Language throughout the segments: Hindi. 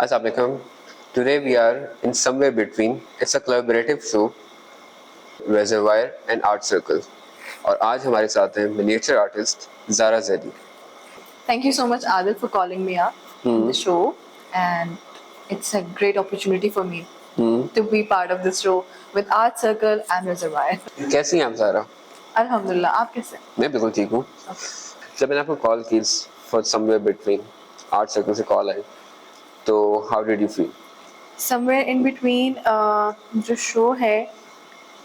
Assalamualaikum. Today we are in somewhere between. It's a collaborative show, Reservoir and Art Circle. और आज हमारे साथ हैं miniature artist Zara Zaidi. Thank you so much, Adil, for calling me up on the show. And it's a great opportunity for me to be part of this show with Art Circle and Reservoir. कैसी हैं आप ज़ारा? अल्हम्दुलिल्लाह, आप कैसे हैं? मैं बिल्कुल ठीक हूँ. जब मैंने आपको कॉल की for somewhere between art circle से कॉल आई, तो how did you feel? Somewhere in between जो शो है,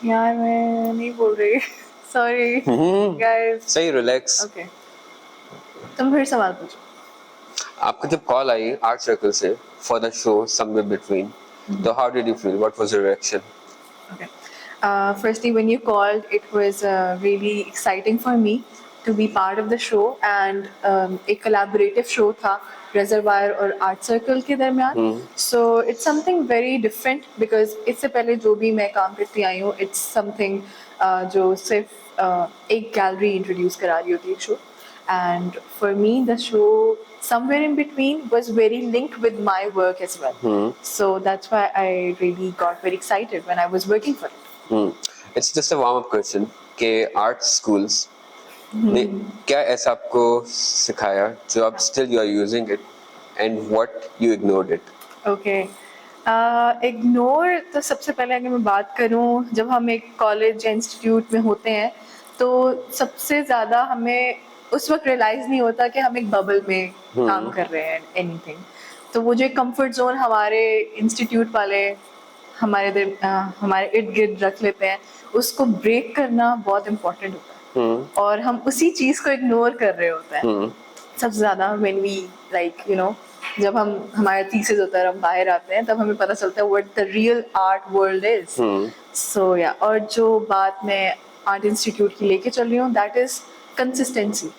यार मैं नहीं बोल रही. Sorry, guys. सही, रिलैक्स. Okay. तुम फिर सवाल पूछो. आपको जब कॉल आई आर्ट सर्कल से for the show somewhere between, तो how did you feel? What was your reaction? Okay. Firstly, when you called, it was really exciting for me to be part of the show, and एक collaborative show था Reservoir और Art Circle के दरमियान. So it's something very different because इससे पहले जो भी मैं काम करती आई हूँ, it's something जो सिर्फ एक gallery introduce करा रही होती है show. And for me, the show somewhere in between was very linked with my work as well. So that's why I really got very excited when I was working for it. It's just a warm up question कि आर्ट स्कूल्स ने क्या ऐसा आपको सिखाया जो आप still you are using it and what you ignored it? Okay. Ignore तो सबसे पहले अगर मैं बात करूं, जब हम एक कॉलेज या इंस्टीट्यूट में होते हैं तो सबसे ज़्यादा हमें उस वक्त रियलाइज़ नहीं होता कि हम एक बबल में काम कर रहे हैं एनीथिंग. तो वो जो एक कंफर्ट जोन हमारे इंस्टीट्यूट वाले हमारे इर्द गिर्द रख लेते हैं, उसको ब्रेक करना बहुत इम्पोर्टेंट होता है. और हम उसी चीज़ को इग्नोर कर रहे होते हैं सबसे ज़्यादा when we like you know जब हमारा थीसिस होता है, हम बाहर आते हैं, तब हमें पता चलता है what the real art world is. So yeah, और जो बात मैं आर्ट इंस्टीट्यूट की लेके चल रही हूँ, that is consistency.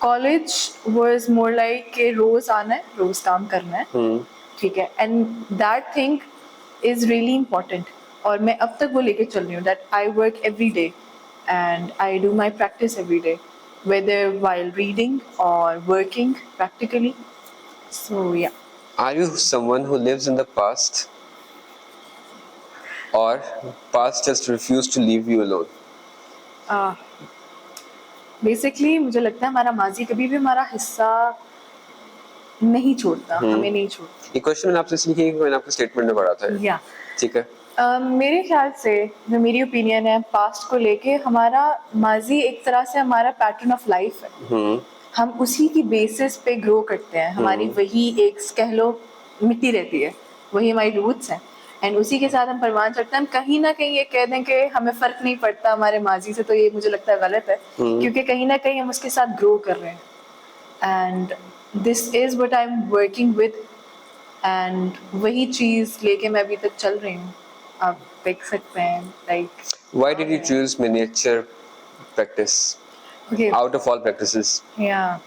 College was more like कि रोज आना है, रोज काम करना है, ठीक है, and that thing is really important. और मैं अब तक वो लेके चल रही हूँ that I work every day and I do my practice every day, whether while reading or working practically. So yeah. Are you someone who lives in the past or past just refused to leave you alone? Basically मुझे लगता है हमारा माजी कभी भी हमारा हिस्सा नहीं छोड़ता, हमें नहीं छोड़ता. ये क्वेश्चन मैंने आपसे इसलिए किया कि मैंने आपके स्टेटमेंट में पढ़ा था. या ठीक है. मेरे ख्याल से जो मेरी ओपिनियन है पास्ट को लेके, हमारा माजी एक तरह से हमारा पैटर्न ऑफ लाइफ है. हम उसी की बेसिस पे ग्रो करते हैं. हमारी वही एक कह लो मिट्टी रहती है, वही हमारी रूट्स हैं, एंड उसी के साथ हम परवान चढ़ते हैं. हम कहीं ना कहीं ये कह दें कि हमें फ़र्क नहीं पड़ता हमारे माजी से, तो ये मुझे लगता है गलत है, क्योंकि कहीं ना कहीं हम उसके साथ ग्रो कर रहे हैं. And this is what I am working with, and वही चीज़ लेके मैं अभी तक चल रही हूँ. आप देख सकते हैं like. Why did you choose miniature practice Okay. out of all practices? Yeah.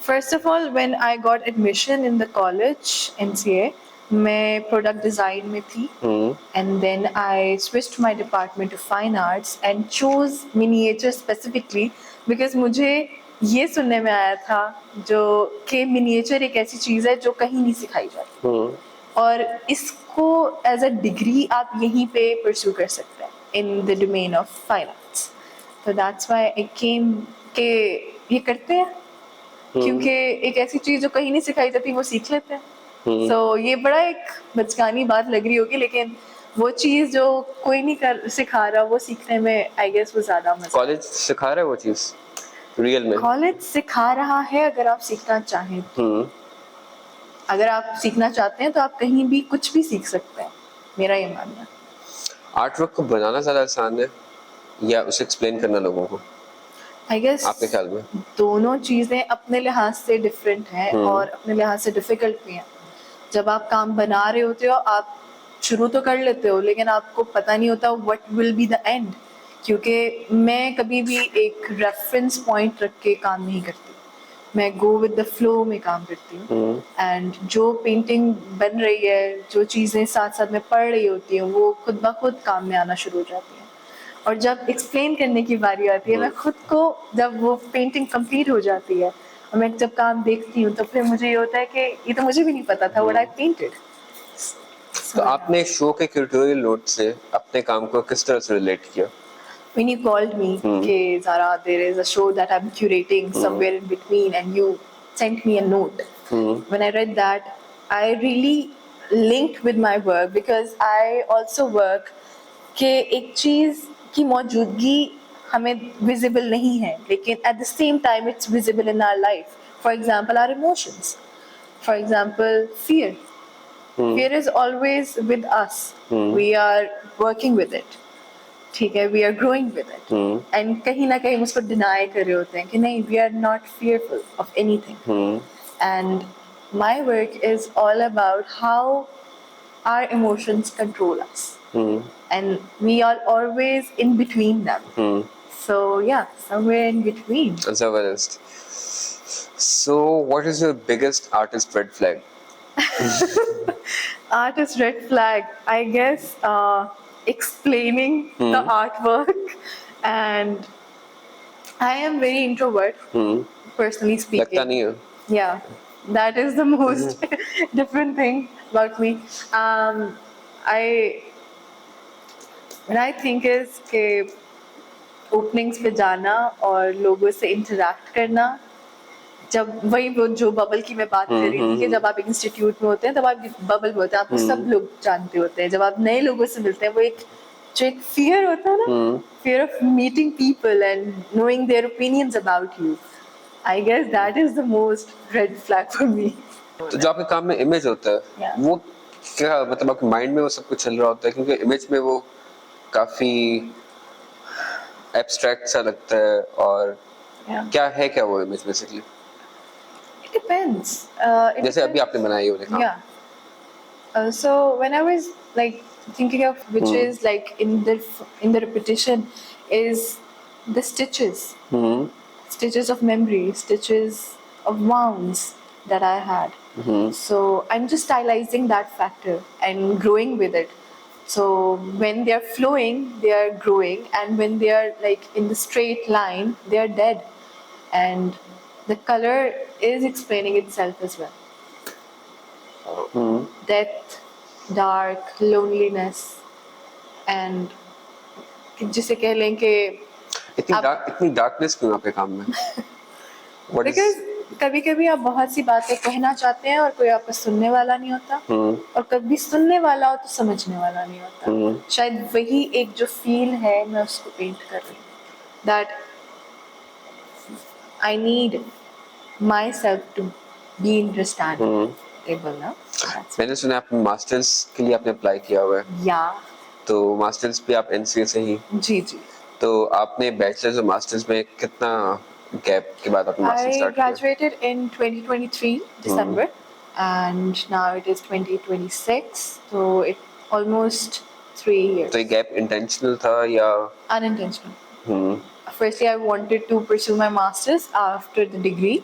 First of all, when I got admission in the college, MCA, मैं product design में थी, and then I switched my department to fine arts and chose miniature specifically because मुझे ये सुनने में आया था जो कि miniature एक ऐसी चीज़ है जो कहीं नहीं सिखाई जाती, और इसको एज अ डिग्री आप यहीं पे परस्यू कर सकते हैं in the domain of fine arts. तो दैट्स व्हाई आई केम के ये करते हैं, क्योंकि एक ऐसी चीज़ जो कहीं नहीं सिखाई जाती वो सीख लेते हैं. सो ये बड़ा एक बचकानी बात लग रही होगी, लेकिन वो चीज़ जो कोई नहीं सिखा रहा, वो सीखने में आई गेस वो ज़्यादा मजा. कॉलेज सिखा रहा है वो चीज़ रियल में? कॉलेज सिखा रहा है अगर आप सीखना चाहें. अगर आप सीखना चाहते हैं तो आप कहीं भी कुछ भी सीख सकते हैं, मेरा ये मानना है. आर्ट वर्क को बनाना ज़्यादा आसान है या उसे एक्सप्लेन करना लोगों को? आई गेस आपके ख्याल में दोनों चीज़ें अपने लिहाज से डिफरेंट हैं और अपने लिहाज से डिफ़िकल्ट भी हैं. जब आप काम बना रहे होते हो, आप शुरू तो कर लेते हो, लेकिन आपको पता नहीं होता what will be the end, क्योंकि मैं कभी भी एक रेफरेंस पॉइंट रख के काम नहीं करती. मैं गो विद द फ्लो में काम करती हूँ, एंड जो पेंटिंग बन रही है, जो चीज़ें साथ साथ में पढ़ रही होती हैं, वो खुद ब खुद काम में आना शुरू हो जाती हैं. और जब एक्सप्लेन करने की बारी आती है, मैं खुद को, जब वो पेंटिंग कंप्लीट हो जाती है मैं जब काम देखती हूँ तो फिर मुझे ये होता है कि ये तो मुझे भी नहीं पता था what I painted. तो आपने शो के क्यूटोरियल नोट से अपने काम को किस तरह से रिलेट किया? When you called me, कि Zara, there is a show that I'm curating somewhere in between, and you sent me a note. When I read that, I really linked with my work because I also work कि एक चीज़ की मौजूदगी हमें visible नहीं है, लेकिन at the same time it's visible in our life. For example, our emotions. For example, fear. Fear is always with us. We are working with it. ठीक है, we are growing with it and कहीं ना कहीं हम उसको डिनाई कर रहे होते हैं कि नहीं, we are not fearful of anything. And my work is all about how our emotions control us. And we are always in between them. So yeah, somewhere in between. Zabardast. So what is your biggest artist red flag? Artist red flag, I guess, explaining the artwork. And I am very introvert, personally speaking. लगता नहीं है. Yeah, that is the most different thing about me. I when I think is कि openings पे जाना और लोगों से interact करना, जब वही वो जो बबल की मैं बात कर रही थी कि जब आप इंस्टीट्यूट में होते हैं तब आप बबल में होते हैं, आपको सब लोग जानते होते हैं. जब आप नए लोगों से मिलते हैं, वो एक जो एक फियर होता है ना, fear of meeting people and knowing their opinions about you. I guess that is the most red flag for me. तो जो आपके काम में इमेज होता है, Yeah. वो क्या मतलब आपके माइंड में वो सब कुछ चल रहा होता है, क्योंकि इमेज में वो काफी एब्स्ट्रैक्ट सा लगता है. और Yeah. क्या है, क्या वो इमेज बेसिकली? It depends. जैसे अभी आपने बनाई है वो. Yeah. So when I was like thinking of which is like in the repetition is the stitches, stitches of memory, stitches of wounds that I had. So I'm just stylizing that factor and growing with it. So when they are flowing, they are growing, and when they are like in the straight line, they are dead. And the color is explaining itself as well. Death, dark, loneliness, and जिसे कह लें कि इतनी डार्कनेस क्यों आपके काम में? What is? because कभी कभी आप बहुत सी बातें कहना चाहते हैं और कोई आपका सुनने वाला नहीं होता, और कभी सुनने वाला हो तो समझने वाला नहीं होता. शायद वही एक जो फील है, मैं उसको पेंट कर रही हूँ. That I need myself to be understandable now. मैंने सुना आपने मास्टर्स के लिए आपने अप्लाई किया हुआ है. Yeah. तो मास्टर्स भी आप एनसीए से ही? जी जी. तो आपने बैचलर्स और मास्टर्स में कितना गैप के बाद आपने मास्टर्स स्टार्ट किया? I graduated in 2023 December, and now it is 2026, so it almost 3 years. तो ये गैप इंटेंशनल था या? Unintentional. Firstly, I wanted to pursue my masters after the degree,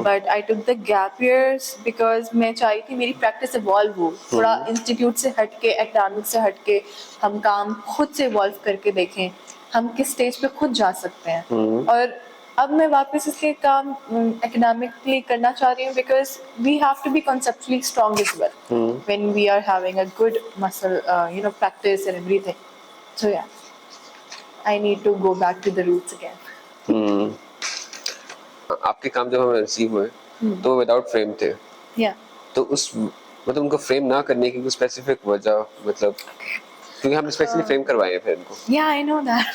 but I took the gap years because मैं चाही थी मेरी practice evolve हो, थोड़ा institute से हटके, academic से हटके, हम काम खुद से evolve करके देखें, हम किस stage पे खुद जा सकते हैं. और अब मैं वापस इसलिए काम academically करना चाह रही हूँ because we have to be conceptually strong as well when we are having a good muscle, practice and everything. So yeah. I need to go back to the roots again. आपके काम जब हमें रिसीव हुए तो विदाउट फ्रेम थे. Yeah. तो उस मतलब उनको फ्रेम ना करने की कोई स्पेसिफिक वजह, मतलब क्योंकि हमने स्पेशली फ्रेम करवाए हैं फिर इनको. Yeah, I know that.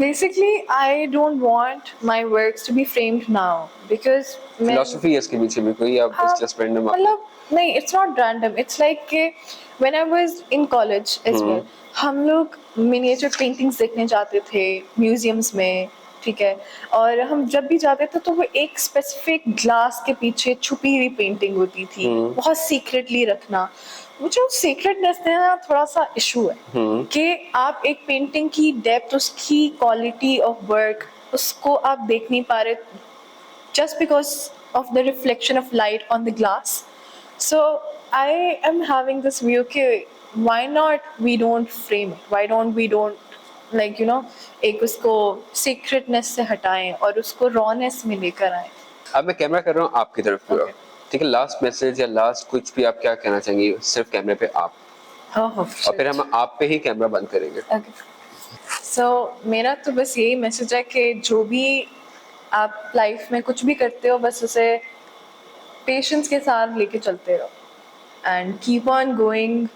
Basically, I don't want my works to be framed now because philosophy है इसके पीछे भी कोई, या just random? मतलब नहीं, it's not random. It's like कि when I was in college as well, हम लोग मिनिएचर पेंटिंग्स देखने जाते थे म्यूजियम्स में, ठीक है, और हम जब भी जाते थे तो वो एक स्पेसिफिक ग्लास के पीछे छुपी हुई पेंटिंग होती थी, बहुत सीक्रेटली रखना. वो जो सीक्रेटनेस है ना, थोड़ा सा इशू है कि आप एक पेंटिंग की डेप्थ, उसकी क्वालिटी ऑफ वर्क, उसको आप देख नहीं पा रहे just because of the reflection of light on the glass. So I am having this view कि why not we don't frame it, why don't we like एक उसको secretness से हटाएं और उसको rawness में लेकर आएं. अब मैं कैमरा कर रहा हूँ आपकी तरफ पूरा, Okay. ठीक है। लास्ट मैसेज या लास्ट कुछ भी आप क्या कहना चाहेंगे सिर्फ कैमरे पे आप, Oh, और फिर हम आप पे ही कैमरा बंद करेंगे। ओके, सो मेरा तो बस यही मैसेज है कि जो भी आप लाइफ में कुछ भी करते हो बस उसे पेशेंस के साथ लेके चलते रहो and keep on going,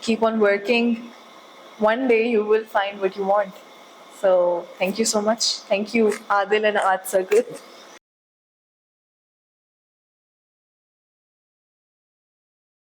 keep on working, one day you will find what you want. So thank you so much. Thank you, Adil and Art Circle.